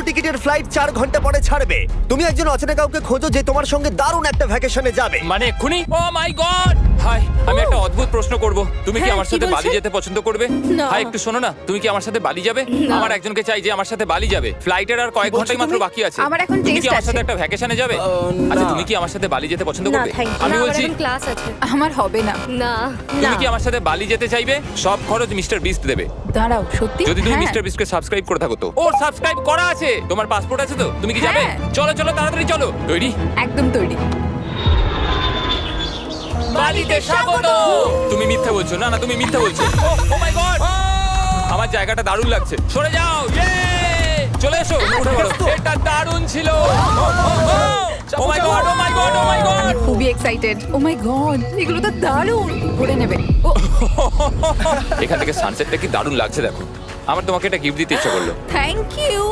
টিকিটের ফ্লাইট 4 ঘন্টা পরে ছাড়বে। তুমি একজন অচেনা কাউকে খোঁজো যে তোমার সঙ্গে দারুণ একটা ভ্যাকেশনে যাবে। মানে এক্ষুনি? ও মাই গড! হাই, আমি একটা অদ্ভুত প্রশ্ন করব। তুমি কি হ্যাঁ, আমার কি সাথে বলছেন? বালি যেতে পছন্দ করবে? না। হাই, একটু শোনো না, তুমি কি আমার সাথে বালি যাবে? না। আমার একজনকে চাই যে আমার সাথে বালি যাবে। ফ্লাইটের আর কয়েক ঘন্টাই মাত্র বাকি আছে। আমার এখন তুমি কি test আমার সাথে আছে। একটা ভ্যাকেশনে যাবে? আচ্ছা, তুমি কি আমার সাথে বালি যেতে পছন্দ না করবে? Thank you. আমি বলছি, ক্লাস আছে। আমার হবে না। না তুমি কি আমার সাথে বালি যেতে চাইবে? সব খরচ মিস্টার বিস্ট দেবে। দাঁড়াও, সত্যি? যদি তুমি হ্যাঁ। মিস্টার বিস্টকে সাবস্ক্রাইব করে থাকো তো। ওর সাবস্ক্রাইব করা আছে। তোমার পাসপোর্ট আছে তো? তুমি কি যাবে? হ্যাঁ। চলো চলো, তাড়াতাড়ি চলো। তৈরি? একদম তৈরি। বালিতে স্বাগত। তুমি মিথ্যা বলছো। না না, তুমি মিথ্যা বলছো। ও মাই গড, আমার জায়গাটা দারুণ লাগছে। সরে যাও। ইয়ে! চলে এসো, উঠে পড়ো। এটা দারুণ ছিল। ও মাই গড, ও মাই গড, ও মাই গড। খুবই এক্সাইটেড। ও মাই গড, এগুলো তো দারুণ। ঘুরে নেবে। ও এখান থেকে সানসেটটা কি দারুণ লাগছে দেখো। আমার তোমাকে একটা গিফট দিতে ইচ্ছা করলো। Thank you.